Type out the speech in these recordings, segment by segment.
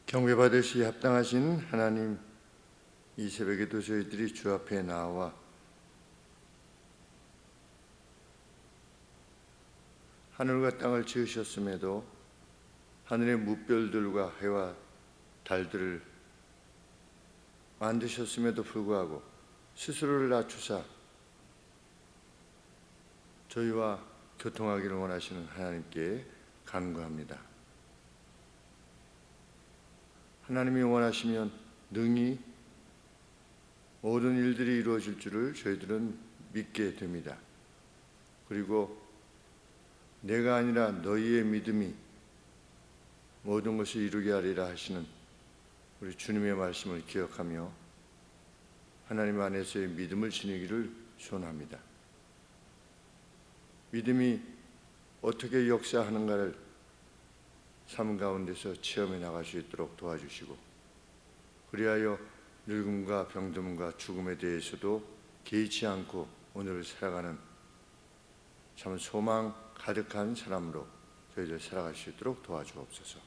경배받으시 합당하신 하나님, 이 새벽에도 저희들이 주 앞에 나와 하늘과 땅을 지으셨음에도 하늘의 무별들과 해와 달들을 만드셨음에도 불구하고 스스로를 낮추사 저희와 교통하기를 원하시는 하나님께 간구합니다. 하나님이 원하시면 능히 모든 일들이 이루어질 줄을 저희들은 믿게 됩니다. 그리고 내가 아니라 너희의 믿음이 모든 것을 이루게 하리라 하시는 우리 주님의 말씀을 기억하며 하나님 안에서의 믿음을 지니기를 소원합니다. 믿음이 어떻게 역사하는가를 삶 가운데서 체험해 나갈 수 있도록 도와주시고, 그리하여 늙음과 병듦과 죽음에 대해서도 개의치 않고 오늘을 살아가는 참 소망 가득한 사람으로 저희들 살아갈 수 있도록 도와주옵소서.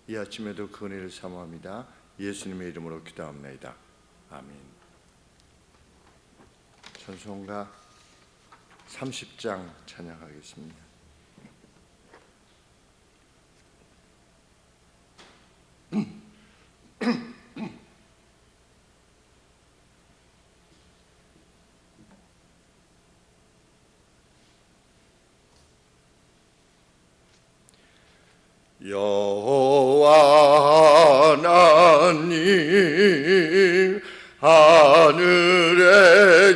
이 아침에도 그 은혜를 사모합니다. 예수님의 이름으로 기도합니다. 아멘. 찬송가 30장 찬양하겠습니다. 여호와 하나님 하늘에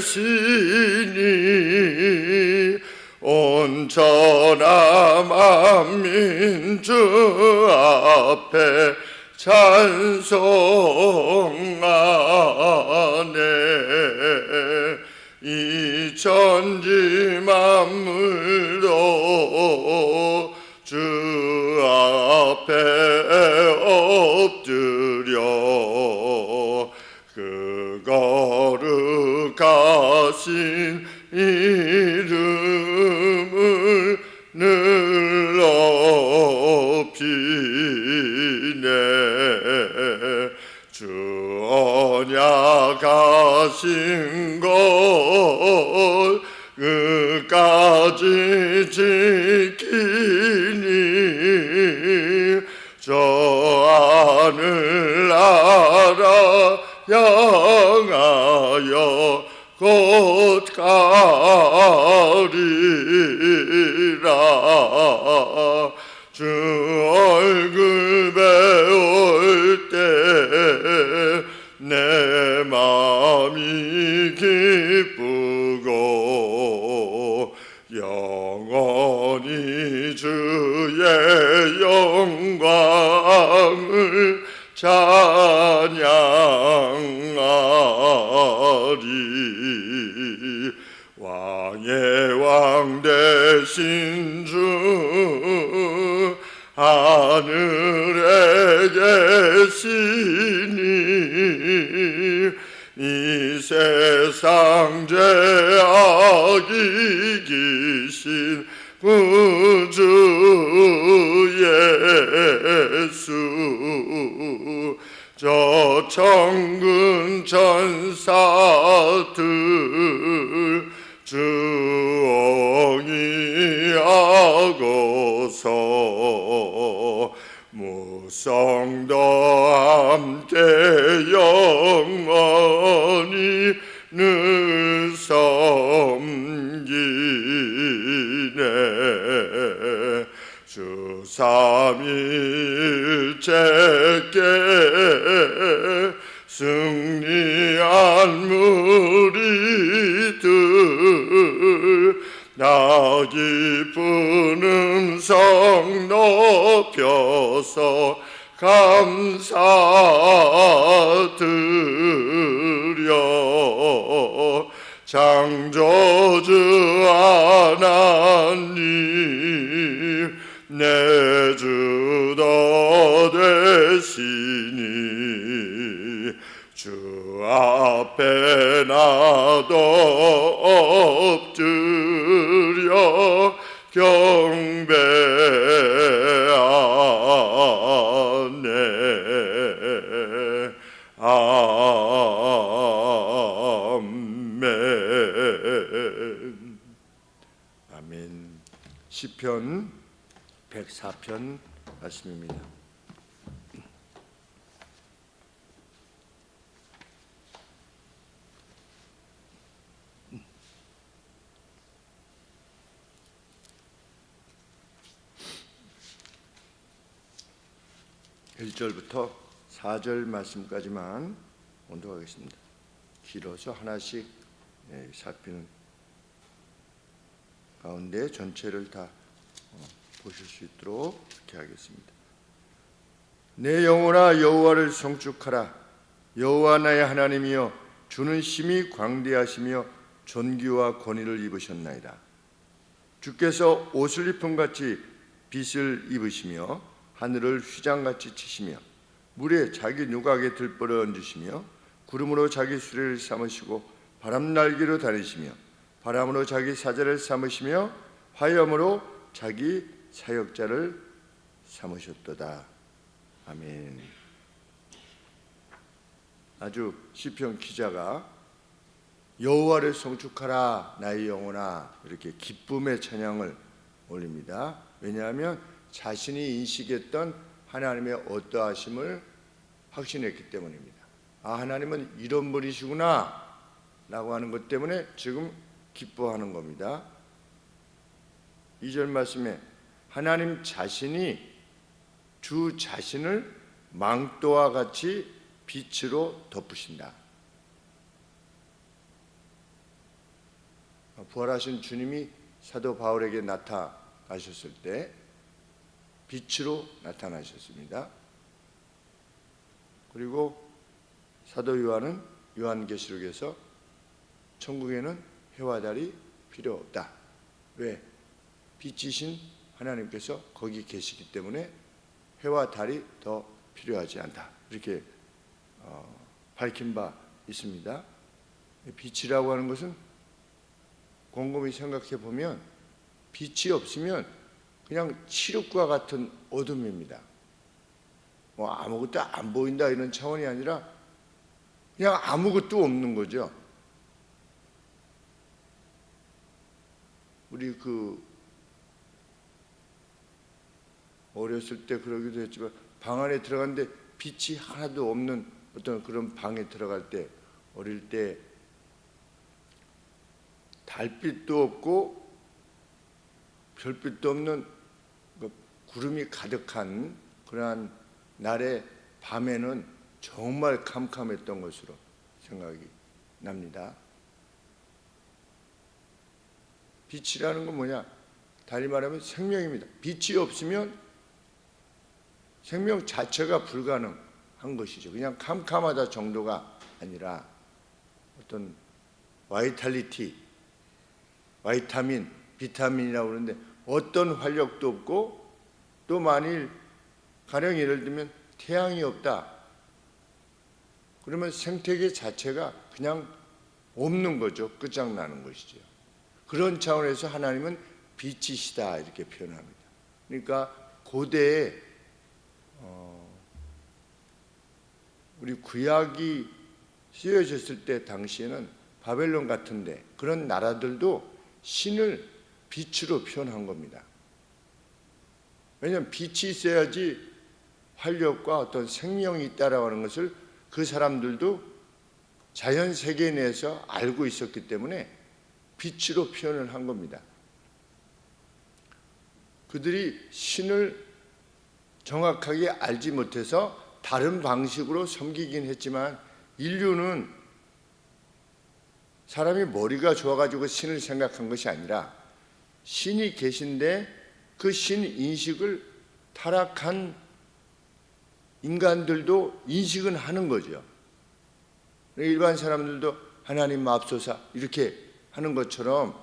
계시니 온전한 만민주 앞에 찬송하네. 이 천지 만물도 주 앞에 엎드려 그 거룩하신 이름을 늘 높이네. 주 언약하신 것 끝까지 지키니 저 하늘나라 향하여 곧 가리라. 주 얼굴 배울 때 내 마음이 기쁘고 영원히 주의 영광을 찬양하리. 왕의 왕 되신 주 하늘에 계시니 이 세상 죄악 이기신 구주 예수, 저 천군 천사들 주옹이하고서 무성도 함께 영원히 늘 섬기네. 주 삼일째께 승리한 무리들 나 기쁜 음성 높여서 감사드려. 창조주 하나님 내 주도 되시니 주 앞에 나도 엎드려 경배하네. 시편 104편 말씀입니다. (1절부터) 4절 말씀까지만 온독하겠습니다. 길어서 하나씩 살피는 가운데 전체를 다 보실 수 있도록 그렇게 하겠습니다. 내 영혼아 여호와를 송축하라. 여호와 나의 하나님이여, 주는 심히 광대하시며 존귀와 권위를 입으셨나이다. 주께서 옷을 입은 같이 빛을 입으시며 하늘을 휘장같이 치시며 물에 자기 누각에 들보를 얹으시며 구름으로 자기 수레를 삼으시고 바람 날개로 다니시며 바람으로 자기 사자를 삼으시며 화염으로 자기 사역자를 삼으셨도다. 아멘. 아주 시편 기자가 여호와를 송축하라 나의 영혼아, 이렇게 기쁨의 찬양을 올립니다. 왜냐하면 자신이 인식했던 하나님의 어떠하심을 확신했기 때문입니다. 아, 하나님은 이런 분이시구나 라고 하는 것 때문에 지금 기뻐하는 겁니다. 2절 말씀에 하나님 자신이 주 자신을 망토와 같이 빛으로 덮으신다. 부활하신 주님이 사도 바울에게 나타나셨을 때 빛으로 나타나셨습니다. 그리고 사도 요한은 요한계시록에서 천국에는 해와 달이 필요 없다. 왜? 빛이신 하나님께서 거기 계시기 때문에 해와 달이 더 필요하지 않다. 이렇게 밝힌 바 있습니다. 빛이라고 하는 것은 곰곰이 생각해 보면 빛이 없으면 그냥 칠흑과 같은 어둠입니다. 뭐 아무것도 안 보인다 이런 차원이 아니라 그냥 아무것도 없는 거죠. 우리 어렸을 때 그러기도 했지만 방 안에 들어갔는데 빛이 하나도 없는 어떤 그런 방에 들어갈 때, 어릴 때 달빛도 없고 별빛도 없는 구름이 가득한 그러한 날의 밤에는 정말 캄캄했던 것으로 생각이 납니다. 빛이라는 건 뭐냐? 달리 말하면 생명입니다. 빛이 없으면 생명 자체가 불가능한 것이죠. 그냥 캄캄하다 정도가 아니라 어떤 바이탈리티, 바이타민, 비타민이라고 그러는데 어떤 활력도 없고, 또 만일 가령 예를 들면 태양이 없다 그러면 생태계 자체가 그냥 없는 거죠. 끝장나는 것이죠. 그런 차원에서 하나님은 빛이시다 이렇게 표현합니다. 그러니까 고대에 우리 구약이 쓰여졌을 때 당시에는 바벨론 같은데 그런 나라들도 신을 빛으로 표현한 겁니다. 왜냐하면 빛이 있어야지 활력과 어떤 생명이 있다라고 하는 것을 그 사람들도 자연 세계 내에서 알고 있었기 때문에 빛으로 표현을 한 겁니다. 그들이 신을 정확하게 알지 못해서 다른 방식으로 섬기긴 했지만, 인류는 사람이 머리가 좋아가지고 신을 생각한 것이 아니라 신이 계신데 그 신 인식을 타락한 인간들도 인식은 하는 거죠. 일반 사람들도 하나님 맙소사 이렇게 하는 것처럼,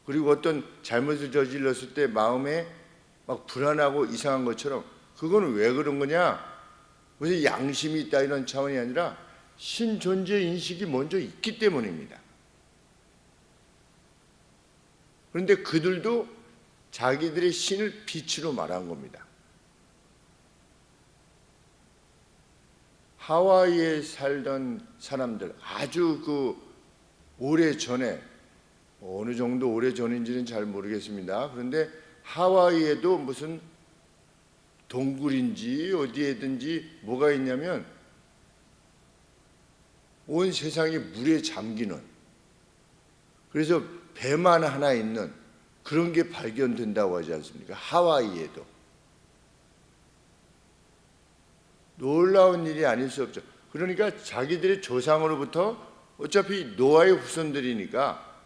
그리고 어떤 잘못을 저질렀을 때 마음에 막 불안하고 이상한 것처럼, 그거는 왜 그런 거냐? 무슨 양심이 있다 이런 차원이 아니라 신 존재 인식이 먼저 있기 때문입니다. 그런데 그들도 자기들의 신을 빛으로 말한 겁니다. 하와이에 살던 사람들, 아주 오래 전에, 어느 정도 오래 전인지는 잘 모르겠습니다. 그런데 하와이에도 무슨 동굴인지 어디에든지 뭐가 있냐면 온 세상이 물에 잠기는, 그래서 배만 하나 있는 그런 게 발견된다고 하지 않습니까? 하와이에도. 놀라운 일이 아닐 수 없죠. 그러니까 자기들의 조상으로부터, 어차피 노아의 후손들이니까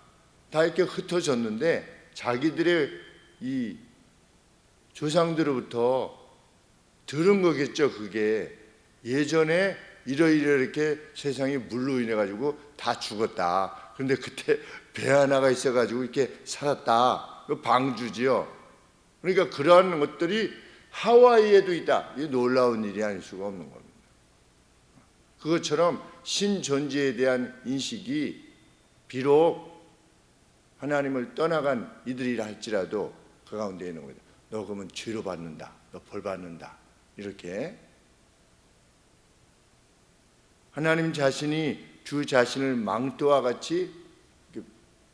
다 이렇게 흩어졌는데 자기들의 이 조상들로부터 들은 거겠죠. 그게 예전에 이렇게 세상이 물로 인해 가지고 다 죽었다. 그런데 그때 배 하나가 있어 가지고 이렇게 살았다. 그 방주지요. 그러니까 그러한 것들이 하와이에도 있다. 이 놀라운 일이 아닐 수가 없는 겁니다. 그것처럼 신존재에 대한 인식이 비록 하나님을 떠나간 이들이라 할지라도 그 가운데 있는 겁니다. 너 그러면 죄로 받는다. 너 벌 받는다. 이렇게 하나님 자신이 주 자신을 망토와 같이,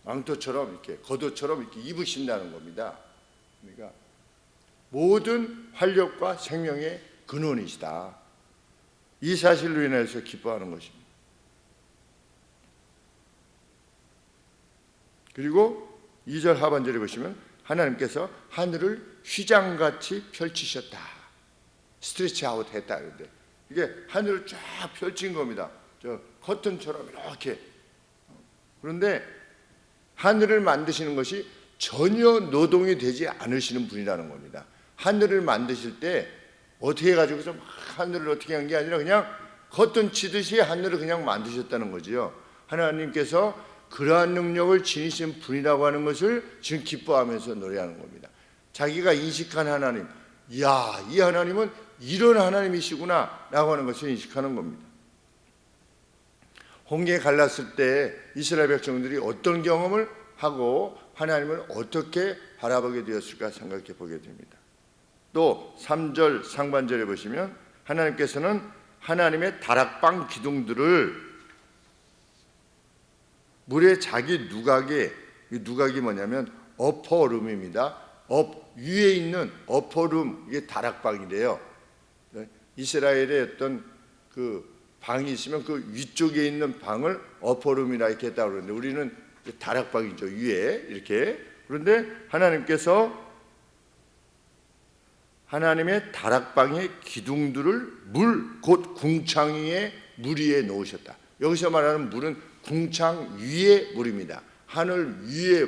망토처럼 이렇게 겉옷처럼 이렇게 입으신다는 겁니다. 그러니까 모든 활력과 생명의 근원이시다. 이 사실로 인해서 기뻐하는 것입니다. 그리고 2절 하반절에 보시면 하나님께서 하늘을 휘장같이 펼치셨다. 스트레치 아웃 했다. 그런데 이게 하늘을 쫙 펼친 겁니다. 저 커튼처럼 이렇게. 그런데 하늘을 만드시는 것이 전혀 노동이 되지 않으시는 분이라는 겁니다. 하늘을 만드실 때 어떻게 해가지고서 막 하늘을 어떻게 한 게 아니라 그냥 커튼 치듯이 하늘을 그냥 만드셨다는 거지요. 하나님께서 그러한 능력을 지니신 분이라고 하는 것을 지금 기뻐하면서 노래하는 겁니다. 자기가 인식한 하나님, 이야, 이 하나님은 이런 하나님이시구나 라고 하는 것을 인식하는 겁니다. 홍해 갈랐을 때 이스라엘 백성들이 어떤 경험을 하고 하나님을 어떻게 바라보게 되었을까 생각해 보게 됩니다. 또 3절 상반절에 보시면 하나님께서는 하나님의 다락방 기둥들을 물의 자기 누각에, 이 누각이 뭐냐면 어퍼룸입니다. 위에 있는 어퍼룸, 이게 다락방이래요. 이스라엘의 어떤 그 방이 있으면 그 위쪽에 있는 방을 어퍼룸이라 이렇게 했다고 그러는데 우리는 다락방이죠. 위에 이렇게. 그런데 하나님께서 하나님의 다락방의 기둥들을 물, 곧 궁창 위에 물 위에 놓으셨다. 여기서 말하는 물은 궁창 위의 물입니다. 하늘 위의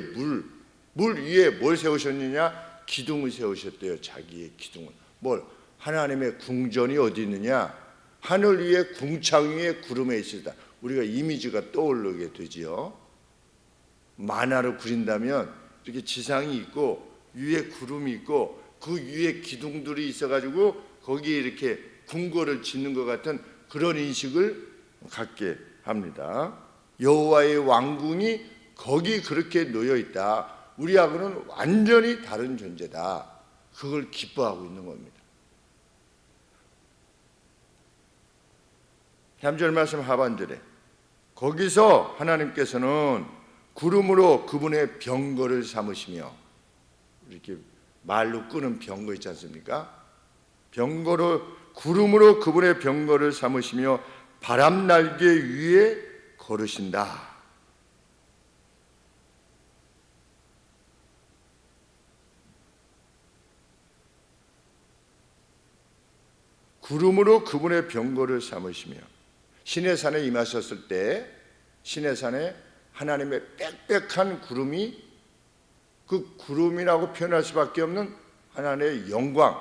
물 위에 뭘 세우셨느냐? 기둥을 세우셨대요. 자기의 기둥을. 뭘? 하나님의 궁전이 어디 있느냐? 하늘 위에 궁창 위에 구름에 있으다. 우리가 이미지가 떠오르게 되지요. 만화를 그린다면 이렇게 지상이 있고 위에 구름이 있고 그 위에 기둥들이 있어가지고 거기에 이렇게 궁궐을 짓는 것 같은 그런 인식을 갖게 합니다. 여호와의 왕궁이 거기 그렇게 놓여 있다. 우리하고는 완전히 다른 존재다. 그걸 기뻐하고 있는 겁니다. 3절 말씀 하반절에 거기서 하나님께서는 구름으로 그분의 병거를 삼으시며, 이렇게 말로 끄는 병거 있지 않습니까? 구름으로 그분의 병거를 삼으시며 바람 날개 위에 걸으신다. 구름으로 그분의 병거를 삼으시며, 시내산에 임하셨을 때 시내산에 하나님의 빽빽한 구름이, 그 구름이라고 표현할 수밖에 없는 하나님의 영광,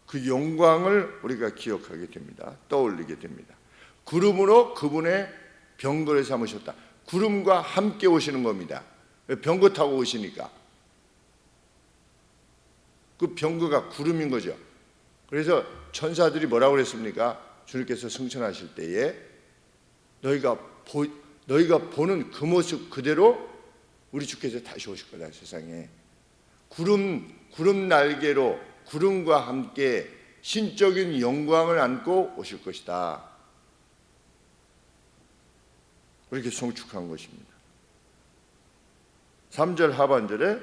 그 영광을 우리가 기억하게 됩니다. 떠올리게 됩니다. 구름으로 그분의 병거를 삼으셨다. 구름과 함께 오시는 겁니다. 병거 타고 오시니까 그 병거가 구름인 거죠. 그래서 천사들이 뭐라고 그랬습니까? 주님께서 승천하실 때에 너희가 보는 그 모습 그대로 우리 주께서 다시 오실 거다. 세상에 구름 날개로 구름과 함께 신적인 영광을 안고 오실 것이다. 그렇게 송축한 것입니다. 3절 하반절에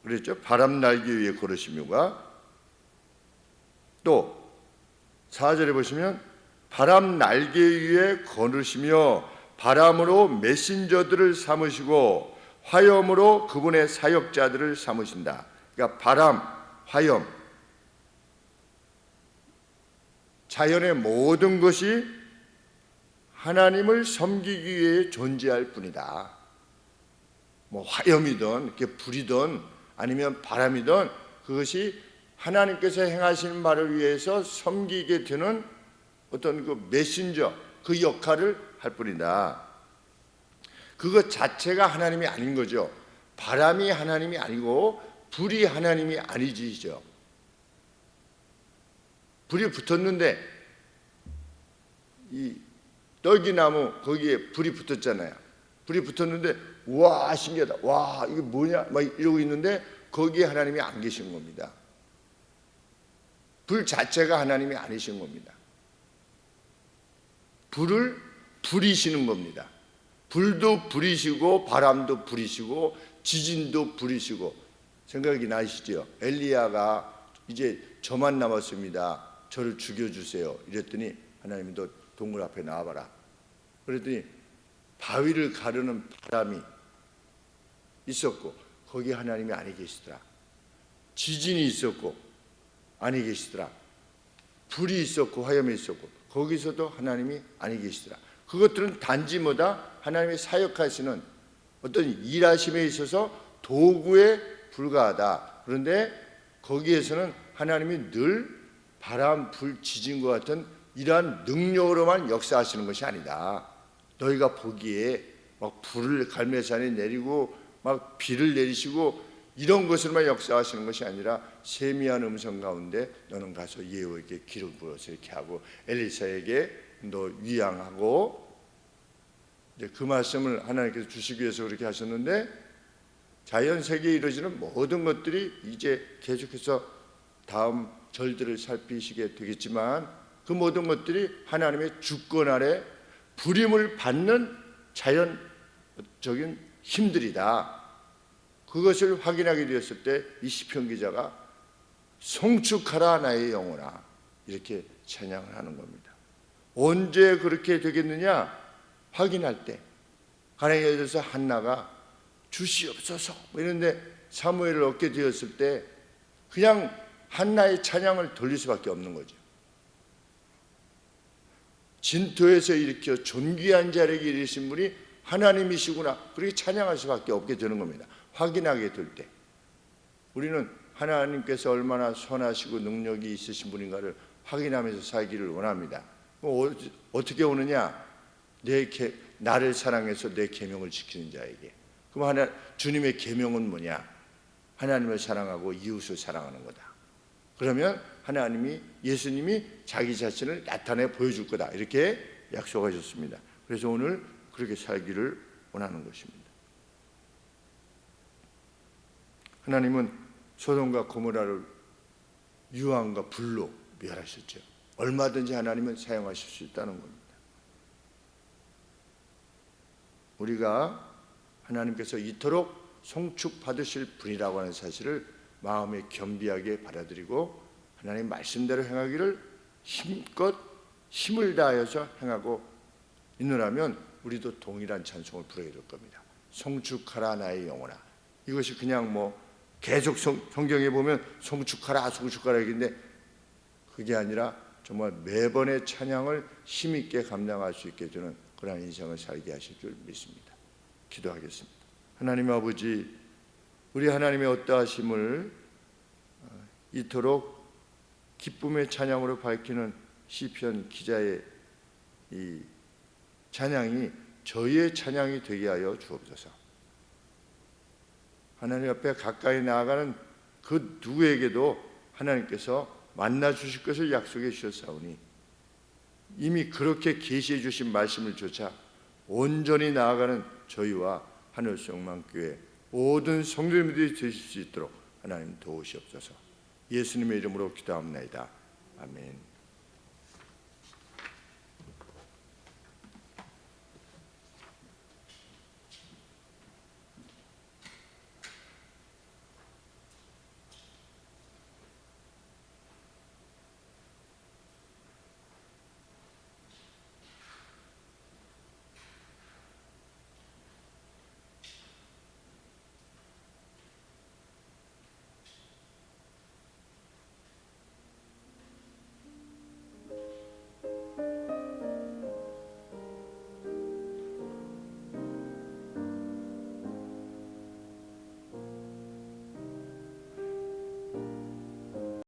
그랬죠? 바람 날개 위에 걸으시며가 또 4절에 보시면 바람 날개 위에 걸으시며 바람으로 메신저들을 삼으시고 화염으로 그분의 사역자들을 삼으신다. 그러니까 바람, 화염, 자연의 모든 것이 하나님을 섬기기 위해 존재할 뿐이다. 뭐 화염이든 이렇게 불이든 아니면 바람이든 그것이 하나님께서 행하시는 바를 위해서 섬기게 되는 어떤 그 메신저, 그 역할을 할 뿐이다. 그것 자체가 하나님이 아닌 거죠. 바람이 하나님이 아니고 불이 하나님이 아니지죠. 불이 붙었는데 이 떡이나무 거기에 불이 붙었잖아요. 불이 붙었는데 와 신기하다. 와 이게 뭐냐 막 이러고 있는데 거기에 하나님이 안 계신 겁니다. 불 자체가 하나님이 아니신 겁니다. 불을 부리시는 겁니다. 불도 부리시고 바람도 부리시고 지진도 부리시고. 생각이 나시죠? 엘리야가 이제 저만 남았습니다. 저를 죽여주세요. 이랬더니 하나님이 너 동굴 앞에 나와봐라. 그랬더니 바위를 가르는 바람이 있었고 거기 하나님이 아니 계시더라. 지진이 있었고 아니 계시더라. 불이 있었고 화염이 있었고 거기서도 하나님이 아니 계시더라. 그것들은 단지 뭐다? 하나님이 사역하시는 어떤 일하심에 있어서 도구에 불과하다. 그런데 거기에서는 하나님이 늘 바람, 불, 지진과 같은 이러한 능력으로만 역사하시는 것이 아니다. 너희가 보기에 막 불을 갈매산에 내리고 막 비를 내리시고 이런 것으로만 역사하시는 것이 아니라 세미한 음성 가운데 너는 가서 예후에게 기름 부어서 이렇게 하고 엘리사에게 너 위양하고 그 말씀을 하나님께서 주시기 위해서 그렇게 하셨는데 자연 세계에 이루어지는 모든 것들이 이제 계속해서 다음 절들을 살피시게 되겠지만 그 모든 것들이 하나님의 주권 아래 부림을 받는 자연적인 힘들이다. 그것을 확인하게 되었을 때 이 시편 기자가 송축하라 나의 영혼아 이렇게 찬양을 하는 겁니다. 언제 그렇게 되겠느냐? 확인할 때 가나안에 대해서 한나가 주시옵소서 이런데 사무엘을 얻게 되었을 때 그냥 한나의 찬양을 돌릴 수밖에 없는 거죠. 진토에서 일으켜 존귀한 자리에 이르신 분이 하나님이시구나 그렇게 찬양할 수밖에 없게 되는 겁니다. 확인하게 될 때 우리는 하나님께서 얼마나 선하시고 능력이 있으신 분인가를 확인하면서 살기를 원합니다. 어떻게 오느냐? 나를 사랑해서 내 계명을 지키는 자에게. 그럼 주님의 계명은 뭐냐? 하나님을 사랑하고 이웃을 사랑하는 거다. 그러면 예수님이 자기 자신을 나타내 보여줄 거다 이렇게 약속하셨습니다. 그래서 오늘 그렇게 살기를 원하는 것입니다. 하나님은 소돔과 고모라를 유황과 불로 멸하셨죠. 얼마든지 하나님은 사용하실 수 있다는 겁니다. 우리가 하나님께서 이토록 송축받으실 분이라고 하는 사실을 마음에 겸비하게 받아들이고 하나님 말씀대로 행하기를 힘껏 힘을 다하여서 행하고 있느라면 우리도 동일한 찬송을 부르게 될 겁니다. 송축하라 나의 영혼아. 이것이 그냥 계속 성경에 보면 송축하라 송축하라 얘기인데 그게 아니라 정말 매번의 찬양을 힘있게 감당할 수 있게 되는 그런 인생을 살게 하실 줄 믿습니다. 기도하겠습니다. 하나님 아버지, 우리 하나님의 어떠하심을 이토록 기쁨의 찬양으로 밝히는 시편 기자의 이 찬양이 저희의 찬양이 되게 하여 주옵소서. 하나님 앞에 가까이 나아가는 그 누구에게도 하나님께서 만나 주실 것을 약속해 주셨사오니 이미 그렇게 계시해 주신 말씀을 조차 온전히 나아가는 저희와 하늘성만교회 모든 성도님들이 되실 수 있도록 하나님 도우시옵소서. 예수님의 이름으로 기도합니다. 아멘.